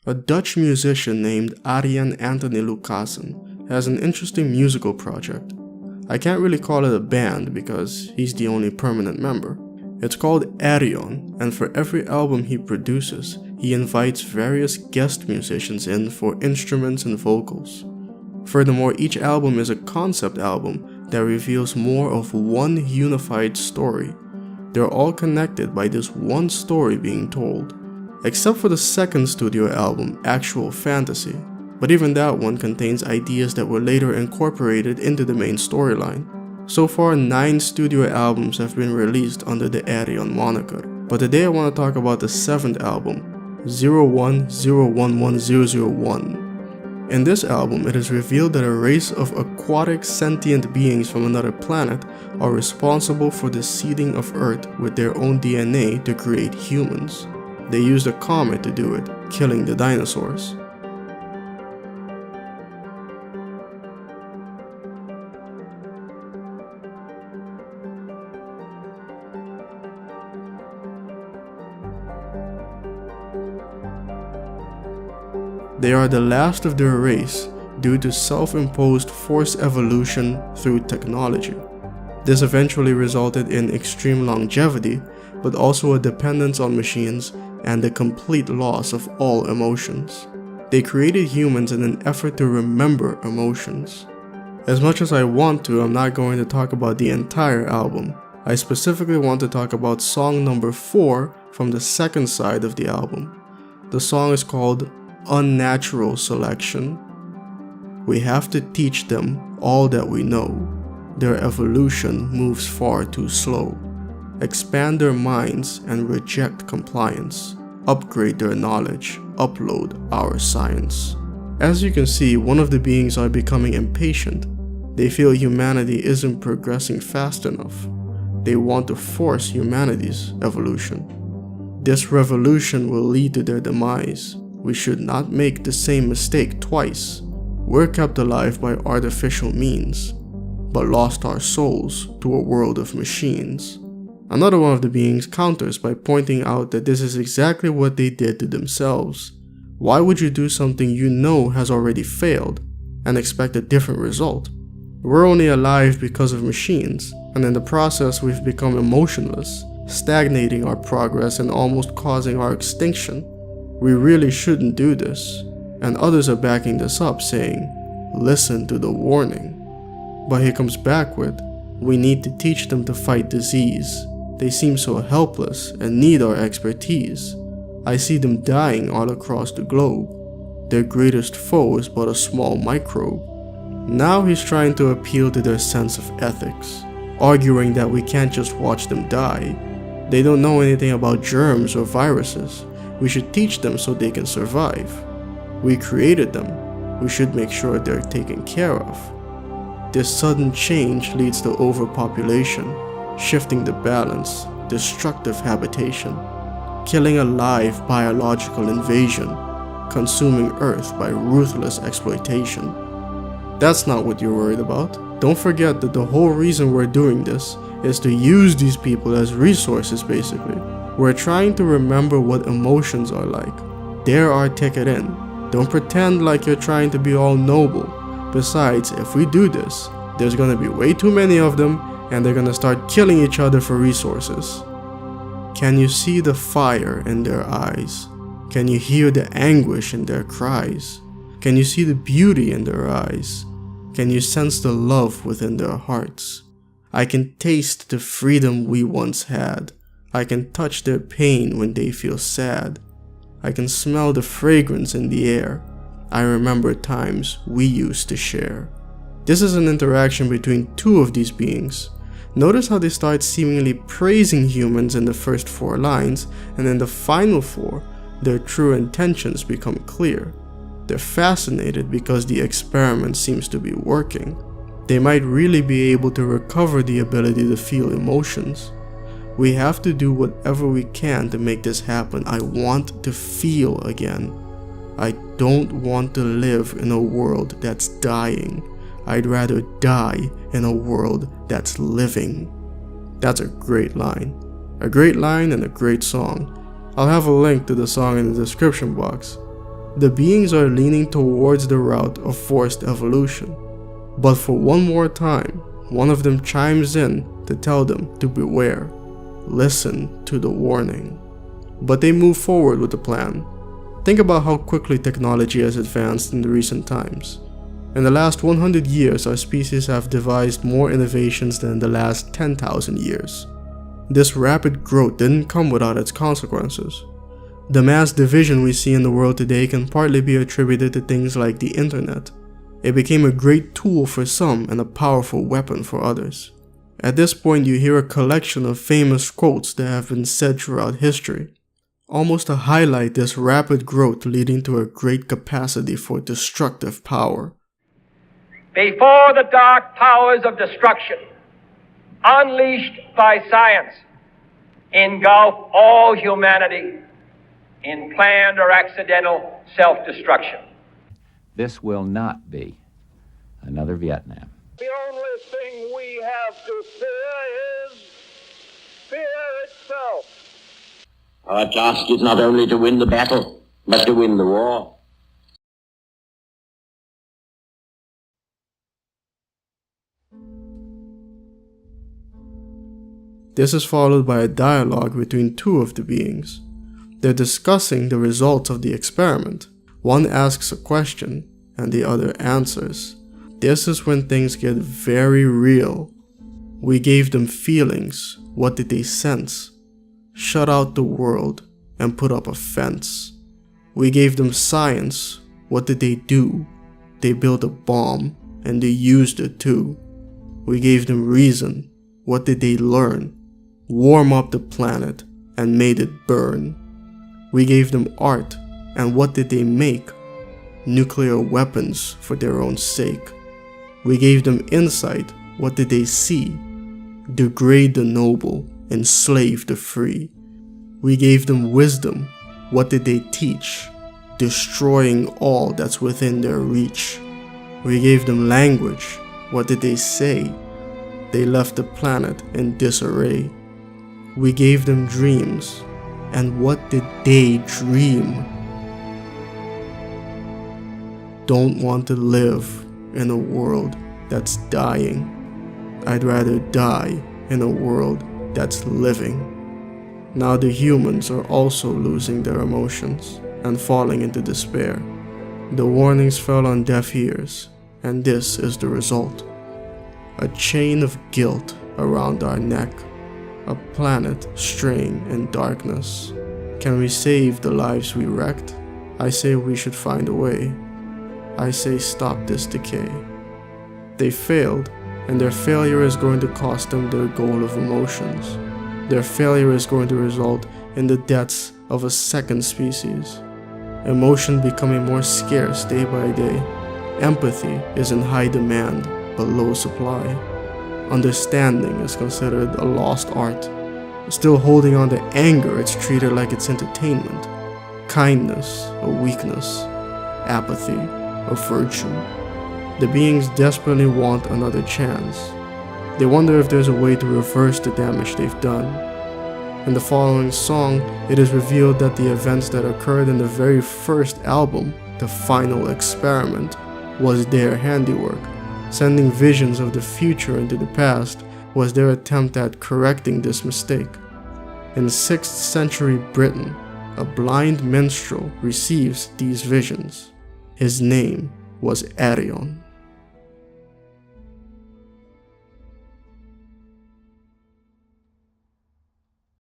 A Dutch musician named Ayreon has an interesting musical project. I can't really call it a band because he's the only permanent member. It's called Ayreon, and for every album he produces, he invites various guest musicians in for instruments and vocals. Furthermore, each album is a concept album that reveals more of one unified story. They're all connected by this one story being told, except for the second studio album, Actual Fantasy, but even that one contains ideas that were later incorporated into the main storyline. So far, 9 studio albums have been released under the Ayreon moniker, but today I want to talk about the 7th album, 010110001. In this album, it is revealed that a race of aquatic sentient beings from another planet are responsible for the seeding of Earth with their own DNA to create humans. They used a comet to do it, killing the dinosaurs. They are the last of their race due to self-imposed forced evolution through technology. This eventually resulted in extreme longevity, but also a dependence on machines and the complete loss of all emotions. They created humans in an effort to remember emotions. As much as I want to, I'm not going to talk about the entire album. I specifically want to talk about song number 4 from the second side of the album. The song is called Unnatural Selection. We have to teach them all that we know. Their evolution moves far too slow. Expand their minds and reject compliance. Upgrade their knowledge. Upload our science. As you can see, one of the beings are becoming impatient. They feel humanity isn't progressing fast enough. They want to force humanity's evolution. This revolution will lead to their demise. We should not make the same mistake twice. We're kept alive by artificial means, but lost our souls to a world of machines. Another one of the beings counters by pointing out that this is exactly what they did to themselves. Why would you do something you know has already failed and expect a different result? We're only alive because of machines, and in the process we've become emotionless, stagnating our progress and almost causing our extinction. We really shouldn't do this, and others are backing this up, saying, listen to the warning. But he comes back with, we need to teach them to fight disease. They seem so helpless and need our expertise. I see them dying all across the globe. Their greatest foe is but a small microbe. Now he's trying to appeal to their sense of ethics, arguing that we can't just watch them die. They don't know anything about germs or viruses. We should teach them so they can survive. We created them. We should make sure they're taken care of. This sudden change leads to overpopulation, shifting the balance, destructive habitation, killing a live biological invasion, consuming Earth by ruthless exploitation. That's not what you're worried about. Don't forget that the whole reason we're doing this is to use these people as resources basically. We're trying to remember what emotions are like. They're our ticket in. Don't pretend like you're trying to be all noble. Besides, if we do this, there's gonna be way too many of them and they're gonna start killing each other for resources. Can you see the fire in their eyes? Can you hear the anguish in their cries? Can you see the beauty in their eyes? Can you sense the love within their hearts? I can taste the freedom we once had. I can touch their pain when they feel sad. I can smell the fragrance in the air. I remember times we used to share. This is an interaction between 2 of these beings. Notice how they start seemingly praising humans in the first 4 lines, and in the final 4, their true intentions become clear. They're fascinated because the experiment seems to be working. They might really be able to recover the ability to feel emotions. We have to do whatever we can to make this happen. I want to feel again. I don't want to live in a world that's dying. I'd rather die in a world that's living. That's a great line. A great line and a great song. I'll have a link to the song in the description box. The beings are leaning towards the route of forced evolution. But for one more time, one of them chimes in to tell them to beware. Listen to the warning. But they move forward with the plan. Think about how quickly technology has advanced in the recent times. In the last 100 years, our species have devised more innovations than in the last 10,000 years. This rapid growth didn't come without its consequences. The mass division we see in the world today can partly be attributed to things like the internet. It became a great tool for some and a powerful weapon for others. At this point, you hear a collection of famous quotes that have been said throughout history, almost to highlight this rapid growth leading to a great capacity for destructive power. Before the dark powers of destruction, unleashed by science, engulf all humanity in planned or accidental self-destruction. This will not be another Vietnam. The only thing we have to fear is fear itself. Our task is not only to win the battle, but to win the war. This is followed by a dialogue between two of the beings. They're discussing the results of the experiment. One asks a question, and the other answers. This is when things get very real. We gave them feelings. What did they sense? Shut out the world and put up a fence. We gave them science. What did they do? They built a bomb, and they used it too. We gave them reason. What did they learn? Warm up the planet and made it burn. We gave them art, and what did they make? Nuclear weapons for their own sake. We gave them insight. What did they see? Degrade the noble, enslave the free. We gave them wisdom. What did they teach? Destroying all that's within their reach. We gave them language. What did they say? They left the planet in disarray. We gave them dreams. And what did they dream? Don't want to live in a world that's dying. I'd rather die in a world that's living. Now the humans are also losing their emotions and falling into despair. The warnings fell on deaf ears, and this is the result. A chain of guilt around our neck. A planet straying in darkness. Can we save the lives we wrecked? I say we should find a way. I say stop this decay. They failed, and their failure is going to cost them their goal of emotions. Their failure is going to result in the deaths of a second species. Emotion becoming more scarce day by day. Empathy is in high demand, but low supply. Understanding is considered a lost art. Still holding on to anger, it's treated like it's entertainment. Kindness, a weakness. Apathy, a virtue. The beings desperately want another chance. They wonder if there's a way to reverse the damage they've done. In the following song, it is revealed that the events that occurred in the very first album, The Final Experiment, was their handiwork. Sending visions of the future into the past was their attempt at correcting this mistake. In 6th century Britain, a blind minstrel receives these visions. His name was Ayreon.